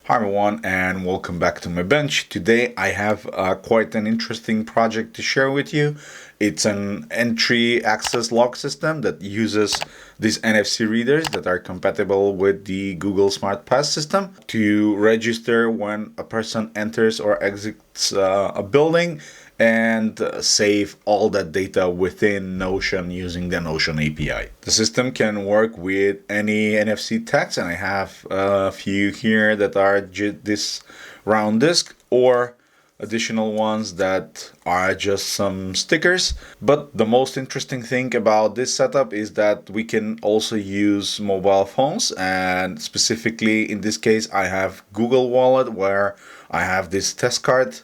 Hi everyone and welcome back to my bench. Today I have quite an interesting project to share with you. It's an entry access lock system that uses these NFC readers that are compatible with the Google SmartTap system to register when a person enters or exits a building and save all that data within Notion using the Notion API. The system can work with any NFC tags, and I have a few here that are this round disk or additional ones that are just some stickers. But the most interesting thing about this setup is that we can also use mobile phones, and specifically in this case I have Google Wallet, where I have this test card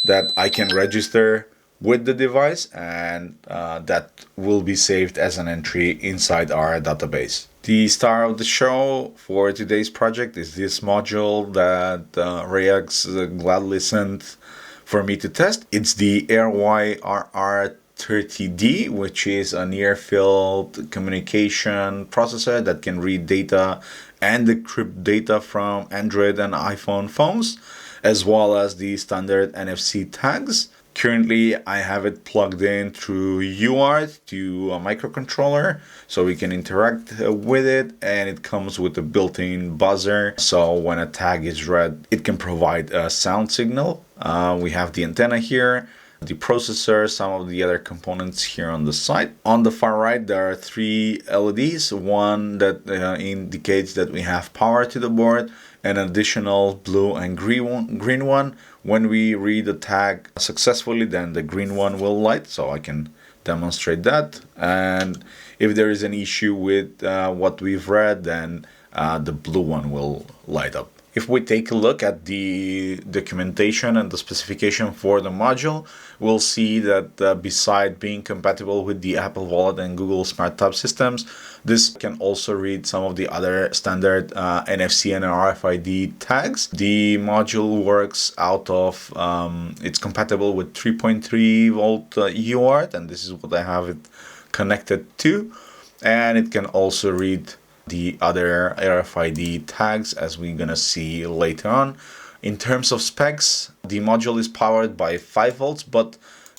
that I can register with the device, and that will be saved as an entry inside our database. The star of the show for today's project is this module that Reyax gladly sent for me to test. It's the RYRR30D, which is a near-field communication processor that can read data and decrypt data from Android and iPhone phones, as well as the standard NFC tags. Currently, I have it plugged in through UART to a microcontroller so we can interact with it, and it comes with a built-in buzzer. So when a tag is read, it can provide a sound signal. We have the antenna here, the processor, some of the other components here on the side. On the far right, there are three LEDs, one that indicates that we have power to the board, an additional blue and green one. When we read the tag successfully, then the green one will light, so I can demonstrate that. And if there is an issue with what we've read, then the blue one will light up. If we take a look at the documentation and the specification for the module, we'll see that beside being compatible with the Apple Wallet and Google SmartTap systems, this can also read some of the other standard NFC and RFID tags. The module works out of, it's compatible with 3.3 volt UART, and this is what I have it connected to. And it can also read the other RFID tags, as we're gonna see later on. In terms of specs, the module is powered by 5 volts, but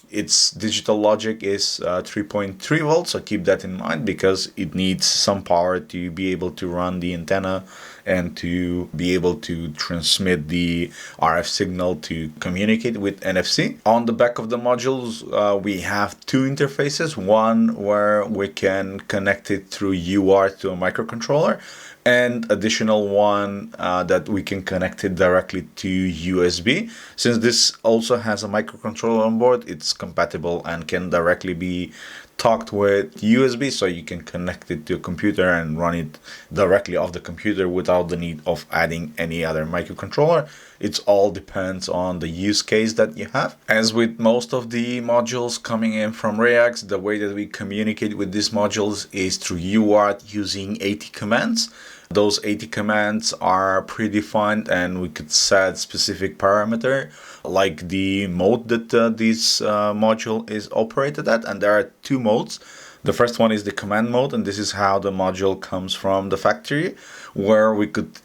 its digital logic is 3.3 volts, so keep that in mind because it needs some power to be able to run the antenna and to be able to transmit the RF signal to communicate with NFC. On the back of the modules, we have two interfaces, one where we can connect it through UART to a microcontroller, and additional one that we can connect it directly to USB. Since this also has a microcontroller on board, it's compatible and can directly be talked with USB, so you can connect it to a computer and run it directly off the computer without the need of adding any other microcontroller. It all depends on the use case that you have. As with most of the modules coming in from Reyax, the way that we communicate with these modules is through UART using 80 commands. Those 80 commands are predefined, and we could set specific parameter like the mode that this module is operated at, and there are two modes. The first one is the command mode, and this is how the module comes from the factory, where we could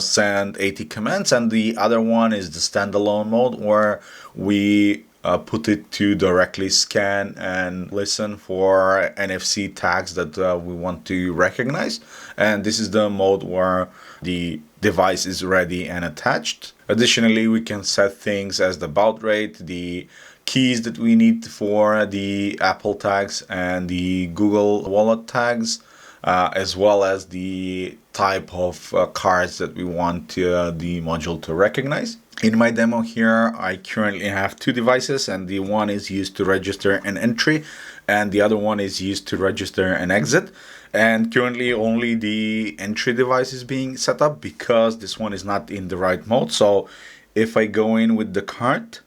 send 80 commands, and the other one is the standalone mode, where we put it to directly scan and listen for NFC tags that we want to recognize. And this is the mode where the device is ready and attached. Additionally, we can set things as the baud rate, the keys that we need for the Apple tags and the Google Wallet tags, as well as the type of cards that we want the module to recognize. In my demo here, I currently have two devices, and the one is used to register an entry and the other one is used to register an exit. And currently only the entry device is being set up because this one is not in the right mode. So if I go in with the card,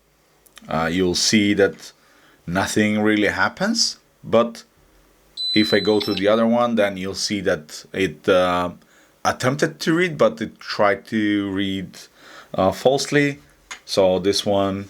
you'll see that nothing really happens. But if I go to the other one, then you'll see that it attempted to read, but it tried to read falsely. So this one,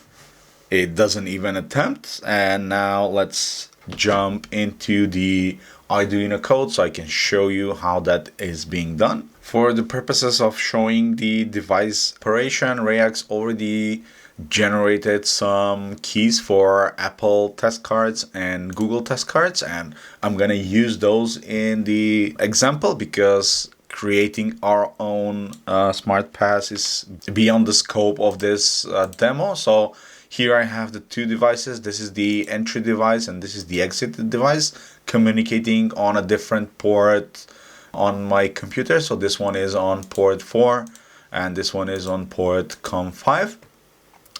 it doesn't even attempt. And now let's jump into the Arduino code so I can show you how that is being done. For the purposes of showing the device operation, Reyax already generated some keys for Apple test cards and Google test cards, and I'm gonna use those in the example because creating our own smart pass is beyond the scope of this demo. So here I have the two devices. This is the entry device and this is the exit device, communicating on a different port on my computer. So this one is on port 4 and this one is on port COM5,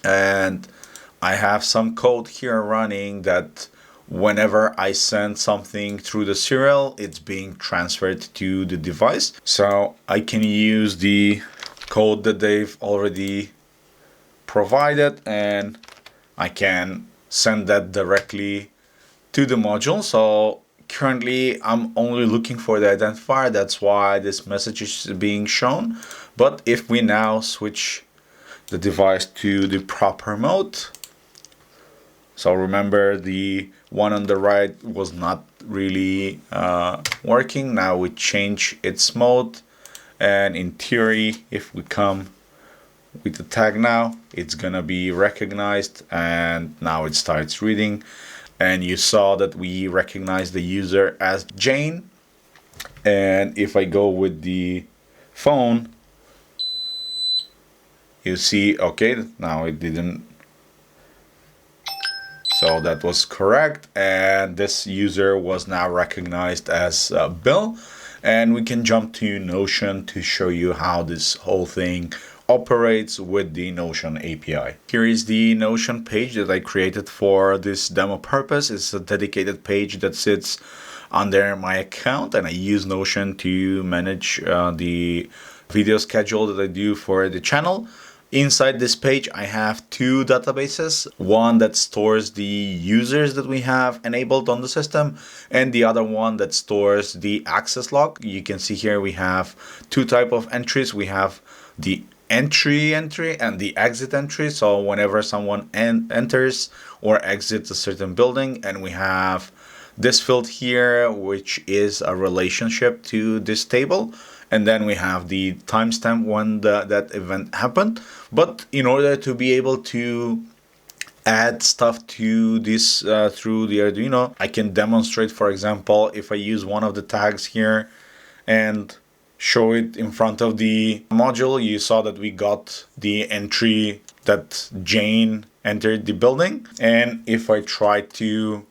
and I have some code here running that whenever I send something through the serial, it's being transferred to the device. So I can use the code that they've already provided and I can send that directly to the module. So currently I'm only looking for the identifier, that's why this message is being shown. But if we now switch the device to the proper mode, so remember the one on the right was not really working. Now we change its mode, and in theory if we come with the tag now, it's gonna be recognized and now it starts reading. And you saw that we recognize the user as Jane. And if I go with the phone, you see, okay, now it didn't. So that was correct. And this user was now recognized as Bill. And we can jump to Notion to show you how this whole thing operates with the Notion API. Here is the Notion page that I created for this demo purpose. It's a dedicated page that sits under my account, and I use Notion to manage the video schedule that I do for the channel. Inside this page I have two databases, one that stores the users that we have enabled on the system and the other one that stores the access log. You can see here we have two types of entries. We have the entry and the exit entry, so whenever someone enters or exits a certain building, and we have this field here which is a relationship to this table, and then we have the timestamp when that event happened. But in order to be able to add stuff to this through the Arduino, I can demonstrate. For example, if I use one of the tags here and show it in front of the module, you saw that we got the entry that Jane entered the building. And if I try to,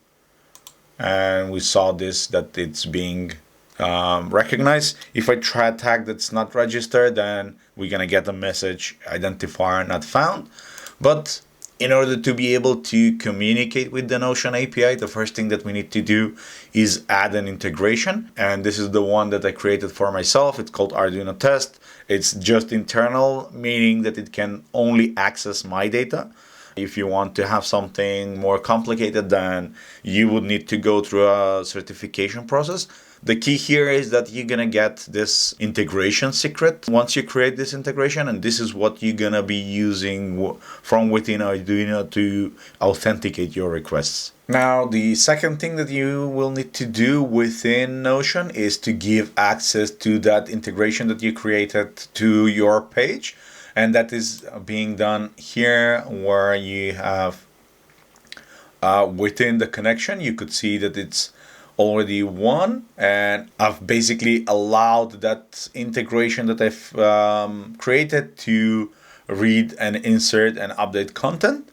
and we saw this, that it's being recognized. If I try a tag that's not registered, then we're gonna get a message, identifier not found. But in order to be able to communicate with the Notion API, the first thing that we need to do is add an integration. And this is the one that I created for myself. It's called Arduino Test. It's just internal, meaning that it can only access my data. If you want to have something more complicated, then you would need to go through a certification process. The key here is that you're gonna get this integration secret once you create this integration, and this is what you're gonna be using from within Arduino to authenticate your requests. Now, the second thing that you will need to do within Notion is to give access to that integration that you created to your page. And that is being done here, where you have within the connection, you could see that it's already one, and I've basically allowed that integration that I've created to read and insert and update content.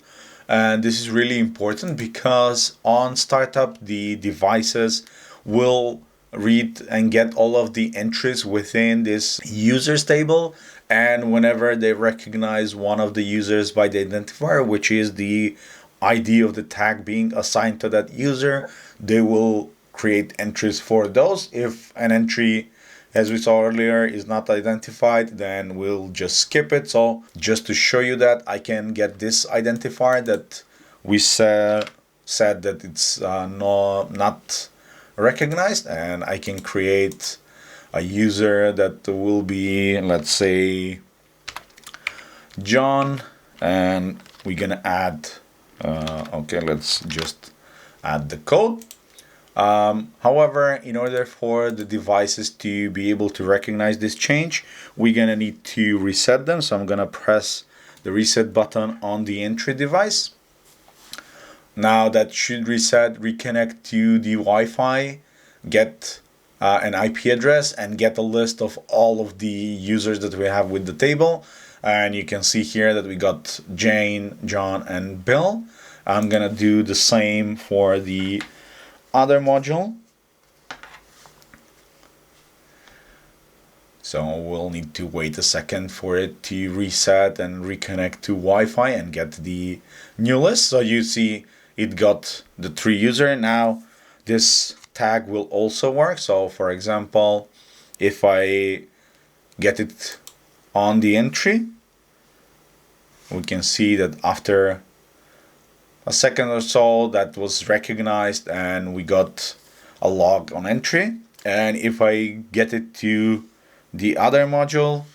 And this is really important because on startup, the devices will read and get all of the entries within this users table. And whenever they recognize one of the users by the identifier, which is the ID of the tag being assigned to that user, they will create entries for those. If an entry, as we saw earlier, is not identified, then we'll just skip it. So just to show you that, I can get this identifier that we said that it's not recognized, and I can create a user that will be, let's say, John, and we're gonna add okay, let's just add the code. However, in order for the devices to be able to recognize this change, we're gonna need to reset them. So I'm gonna press the reset button on the entry device. Now that should reset, reconnect to the Wi-Fi, get an IP address, and get a list of all of the users that we have with the table. And you can see here that we got Jane, John, and Bill. I'm gonna do the same for the other module. So we'll need to wait a second for it to reset and reconnect to Wi-Fi and get the new list. So you see it got the 3 users. Now this tag will also work. So for example, if I get it on the entry, we can see that after a second or so that was recognized and we got a log on entry. And if I get it to the other module,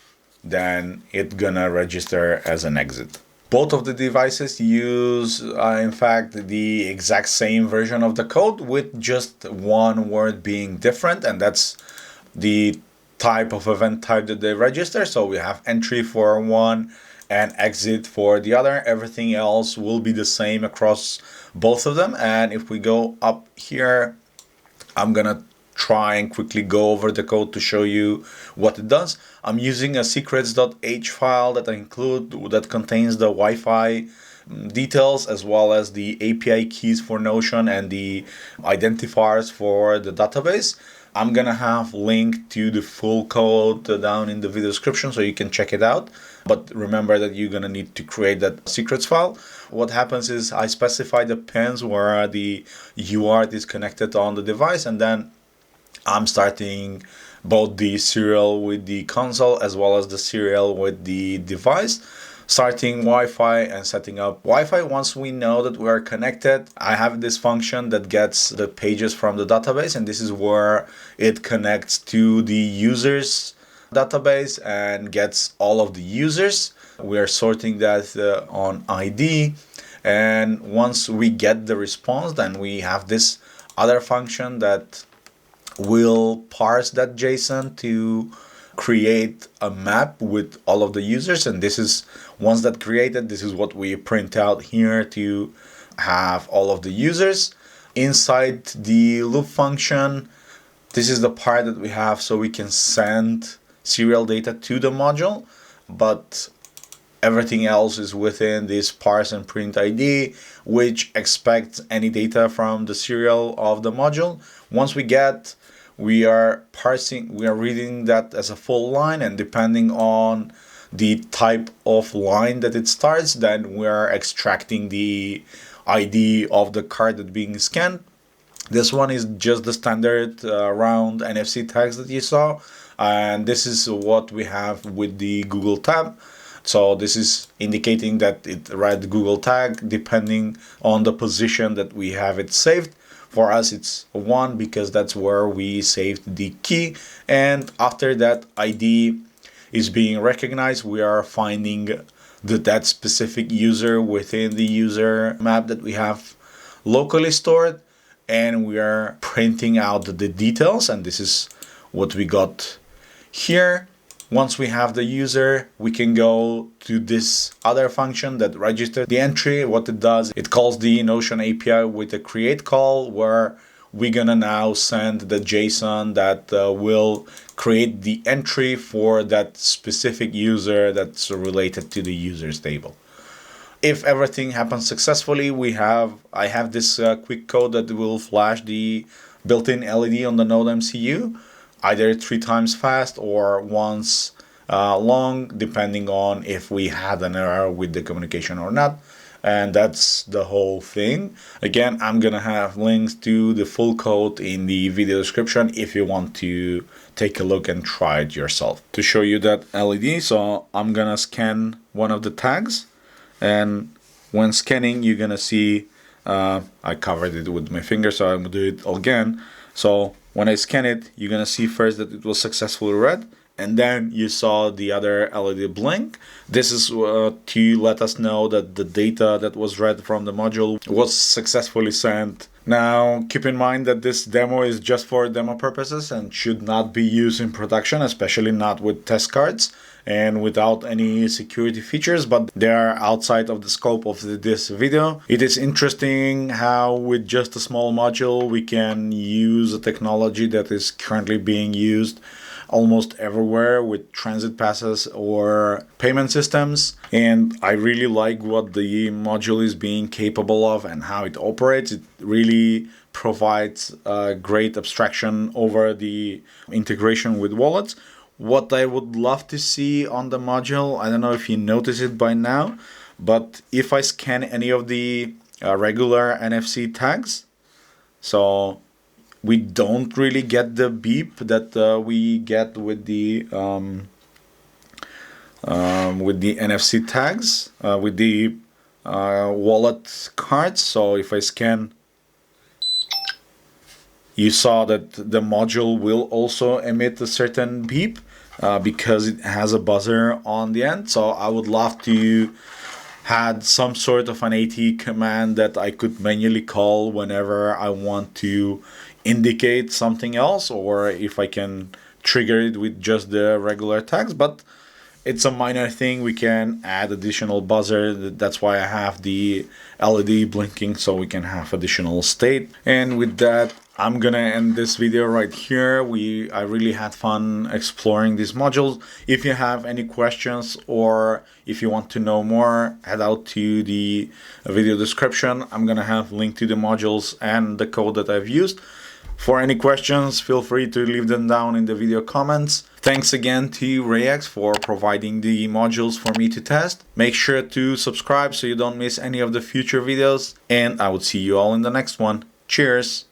then it's gonna register as an exit. Both of the devices use, in fact, the exact same version of the code with just one word being different, and that's the type of event type that they register. So we have entry for one and exit for the other. Everything else will be the same across both of them. And if we go up here, I'm gonna try and quickly go over the code to show you what it does. I'm using a secrets.h file that that contains the Wi-Fi details as well as the API keys for Notion and the identifiers for the database. I'm gonna have link to the full code down in the video description so you can check it out. But remember that you're gonna need to create that secrets file. What happens is I specify the pins where the UART is connected on the device, and then I'm starting both the serial with the console as well as the serial with the device, starting Wi-Fi and setting up Wi-Fi. Once we know that we are connected, I have this function that gets the pages from the database, and this is where it connects to the users database and gets all of the users. We are sorting that on ID, and once we get the response, then we have this other function that will parse that JSON to create a map with all of the users. And this is, once that created, this is what we print out here to have all of the users. Inside the loop function, this is the part that we have so we can send serial data to the module, but everything else is within this parse and print ID, which expects any data from the serial of the module. Once we are reading that as a full line, and depending on the type of line that it starts, then we are extracting the ID of the card that's being scanned. This one is just the standard round NFC tags that you saw, and this is what we have with the Google tab. So this is indicating that it read Google tag depending on the position that we have it saved. For us, it's 1 because that's where we saved the key. And after that ID is being recognized, we are finding that specific user within the user map that we have locally stored. And we are printing out the details. And this is what we got here. Once we have the user, we can go to this other function that registers the entry. What it does, it calls the Notion API with a create call, where we're gonna now send the JSON that will create the entry for that specific user that's related to the users table. If everything happens successfully, I have this quick code that will flash the built-in LED on the Node MCU, either 3 times fast or once long, depending on if we had an error with the communication or not. And that's the whole thing. Again, I'm gonna have links to the full code in the video description if you want to take a look and try it yourself. To show you that LED, so I'm gonna scan one of the tags, and when scanning, you're gonna see I covered it with my finger, so I'm gonna do it again. So when I scan it, you're gonna see first that it was successfully read, and then you saw the other LED blink. This is to let us know that the data that was read from the module was successfully sent. Now, keep in mind that this demo is just for demo purposes and should not be used in production, especially not with test cards and without any security features, but they are outside of the scope of this video. It is interesting how with just a small module we can use a technology that is currently being used almost everywhere with transit passes or payment systems, and I really like what the module is being capable of and how it operates. It really provides a great abstraction over the integration with wallets. What I would love to see on the module, I don't know if you notice it by now, but if I scan any of the regular NFC tags, so we don't really get the beep that we get with the NFC tags, with the wallet cards. So if I scan, you saw that the module will also emit a certain beep because it has a buzzer on the end. So I would love to had some sort of an AT command that I could manually call whenever I want to indicate something else, or if I can trigger it with just the regular tags. But it's a minor thing. We can add additional buzzer. That's why I have the LED blinking, so we can have additional state. And with that, I'm gonna end this video right here. I really had fun exploring these modules. If you have any questions or if you want to know more, head out to the video description. I'm gonna have link to the modules and the code that I've used. For any questions, feel free to leave them down in the video comments. Thanks again to Reyax for providing the modules for me to test. Make sure to subscribe so you don't miss any of the future videos, and I will see you all in the next one. Cheers!